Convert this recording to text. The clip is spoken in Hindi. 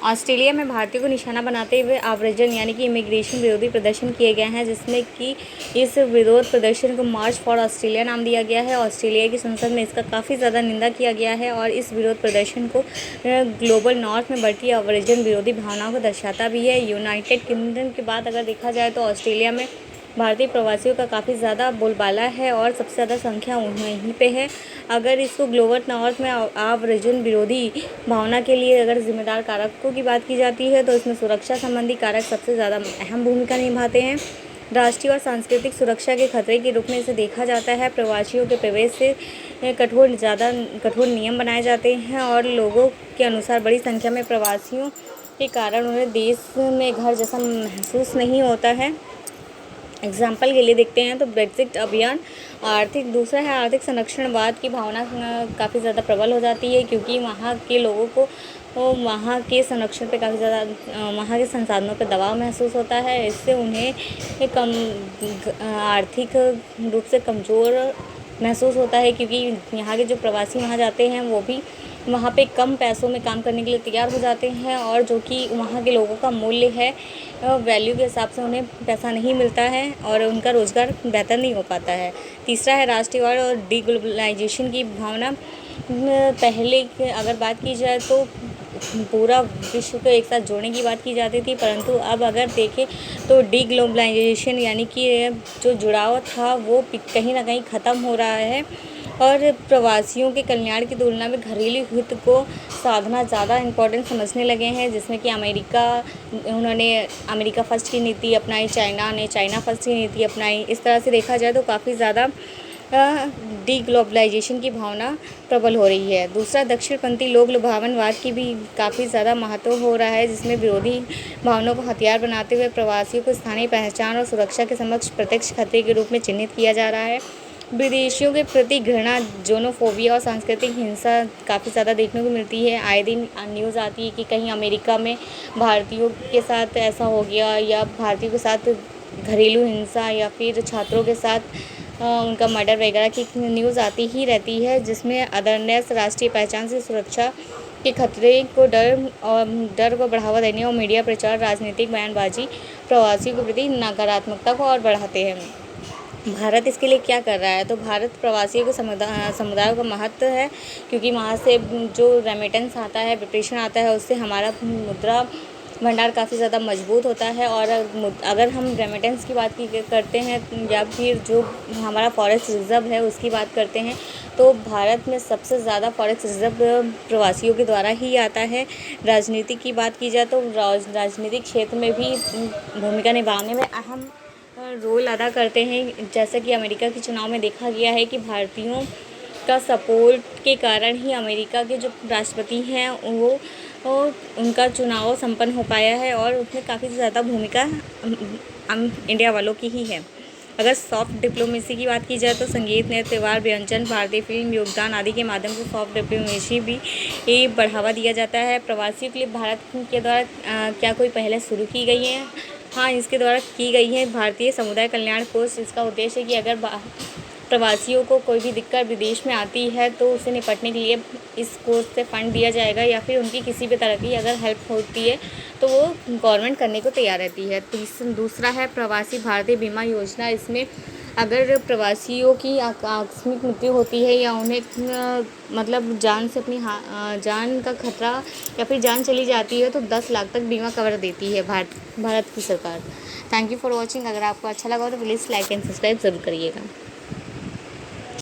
ऑस्ट्रेलिया में भारतीयों को निशाना बनाते हुए आव्रजन यानी कि इमिग्रेशन विरोधी प्रदर्शन किए गए हैं, जिसमें कि इस विरोध प्रदर्शन को मार्च फॉर ऑस्ट्रेलिया नाम दिया गया है। ऑस्ट्रेलिया की संसद में इसका काफ़ी ज़्यादा निंदा किया गया है और इस विरोध प्रदर्शन को ग्लोबल नॉर्थ में बढ़ती आव्रजन विरोधी भावनाओं को दर्शाता भी है। यूनाइटेड किंगडम की बात अगर देखा जाए तो ऑस्ट्रेलिया में भारतीय प्रवासियों का काफ़ी ज़्यादा बोलबाला है और सबसे ज़्यादा संख्या वहीं पे है। अगर इसको ग्लोबल नॉर्थ में आव्रजन विरोधी भावना के लिए अगर जिम्मेदार कारकों की बात की जाती है तो इसमें सुरक्षा संबंधी कारक सबसे ज़्यादा अहम भूमिका निभाते हैं। राष्ट्रीय और सांस्कृतिक सुरक्षा के खतरे के रूप में इसे देखा जाता है। प्रवासियों के प्रवेश से कठोर नियम बनाए जाते हैं और लोगों के अनुसार बड़ी संख्या में प्रवासियों के कारण उन्हें देश में घर जैसा महसूस नहीं होता है। एग्जाम्पल के लिए देखते हैं तो ब्रेक्जिट अभियान। दूसरा है आर्थिक संरक्षणवाद की भावना काफ़ी ज़्यादा प्रबल हो जाती है, क्योंकि वहाँ के लोगों को वहाँ के संरक्षण पे काफ़ी ज़्यादा वहाँ के संसाधनों पे दबाव महसूस होता है। इससे उन्हें आर्थिक रूप से कमज़ोर महसूस होता है, क्योंकि यहाँ के जो प्रवासी वहाँ जाते हैं वो भी वहाँ पे कम पैसों में काम करने के लिए तैयार हो जाते हैं और जो कि वहाँ के लोगों का मूल्य है वैल्यू के हिसाब से उन्हें पैसा नहीं मिलता है और उनका रोज़गार बेहतर नहीं हो पाता है। तीसरा है राष्ट्रवाद और डीग्लोबलाइजेशन की भावना। पहले अगर बात की जाए तो पूरा विश्व को एक साथ जोड़ने की बात की जाती थी, परंतु अब अगर देखें तो डीग्लोबलाइजेशन यानी कि जो जुड़ाव था वो कहीं ना कहीं ख़त्म हो रहा है और प्रवासियों के कल्याण की तुलना में घरेलू हित को साधना ज़्यादा इम्पोर्टेंट समझने लगे हैं, जिसमें कि उन्होंने अमेरिका फ़र्स्ट की नीति अपनाई, चाइना ने चाइना फ़र्स्ट की नीति अपनाई। इस तरह से देखा जाए तो काफ़ी ज़्यादा डीग्लोबलाइजेशन की भावना प्रबल हो रही है। दूसरा दक्षिणपंथी लोक लुभावनवाद की भी काफ़ी ज़्यादा महत्व हो रहा है, जिसमें विरोधी भावनाओं को हथियार बनाते हुए प्रवासियों को स्थानीय पहचान और सुरक्षा के समक्ष प्रत्यक्ष खतरे के रूप में चिन्हित किया जा रहा है। विदेशियों के प्रति घृणा, जोनोफोबिया और सांस्कृतिक हिंसा काफ़ी ज़्यादा देखने को मिलती है। आए दिन न्यूज़ आती है कि कहीं अमेरिका में भारतीयों के साथ ऐसा हो गया या भारतीयों के साथ घरेलू हिंसा या फिर छात्रों के साथ उनका मर्डर वगैरह की न्यूज़ आती ही रहती है, जिसमें अदरनेस, राष्ट्रीय पहचान से सुरक्षा के खतरे को डर को बढ़ावा देने और मीडिया प्रचार, राजनीतिक बयानबाजी प्रवासियों के प्रति नकारात्मकता को और बढ़ाते हैं। भारत इसके लिए क्या कर रहा है? तो भारत प्रवासियों के समुदायों का महत्व है, क्योंकि वहाँ से जो रेमिटेंस आता है, विप्रेशन आता है, उससे हमारा मुद्रा भंडार काफ़ी ज़्यादा मजबूत होता है। और अगर हम रेमिटेंस की बात करते हैं या फिर जो हमारा फॉरेस्ट रिज़र्व है उसकी बात करते हैं, तो भारत में सबसे ज़्यादा फॉरेस्ट रिज़र्व प्रवासियों के द्वारा ही आता है। राजनीति की बात की जाए तो राजनीतिक क्षेत्र में भी भूमिका निभाने में अहम रोल अदा करते हैं। जैसा कि अमेरिका के चुनाव में देखा गया है कि भारतीयों का सपोर्ट के कारण ही अमेरिका के जो राष्ट्रपति हैं वो उनका चुनाव संपन्न हो पाया है और उसमें काफ़ी ज़्यादा भूमिका इंडिया वालों की ही है। अगर सॉफ्ट डिप्लोमेसी की बात की जाए तो संगीत, नृत्य, त्योहार, व्यंजन, भारतीय फिल्म, योगदान आदि के माध्यम से सॉफ्ट डिप्लोमेसी भी बढ़ावा दिया जाता है। प्रवासियों के लिए भारत के द्वारा क्या कोई पहले शुरू की गई है? हाँ, इसके द्वारा की गई है भारतीय समुदाय कल्याण कोष। इसका उद्देश्य है कि अगर प्रवासियों को कोई भी दिक्कत विदेश में आती है तो उसे निपटने के लिए इस कोष से फंड दिया जाएगा या फिर उनकी किसी भी तरह की अगर हेल्प होती है तो वो गवर्नमेंट करने को तैयार रहती है। दूसरा है प्रवासी भारतीय बीमा योजना। इसमें अगर प्रवासियों की आकस्मिक मृत्यु होती है या उन्हें मतलब जान से अपनी जान का खतरा या फिर जान चली जाती है तो 10 लाख तक बीमा कवर देती है भारत की सरकार। Thank you for watching. अगर आपको अच्छा लगा हो तो प्लीज़ लाइक एंड सब्सक्राइब ज़रूर करिएगा।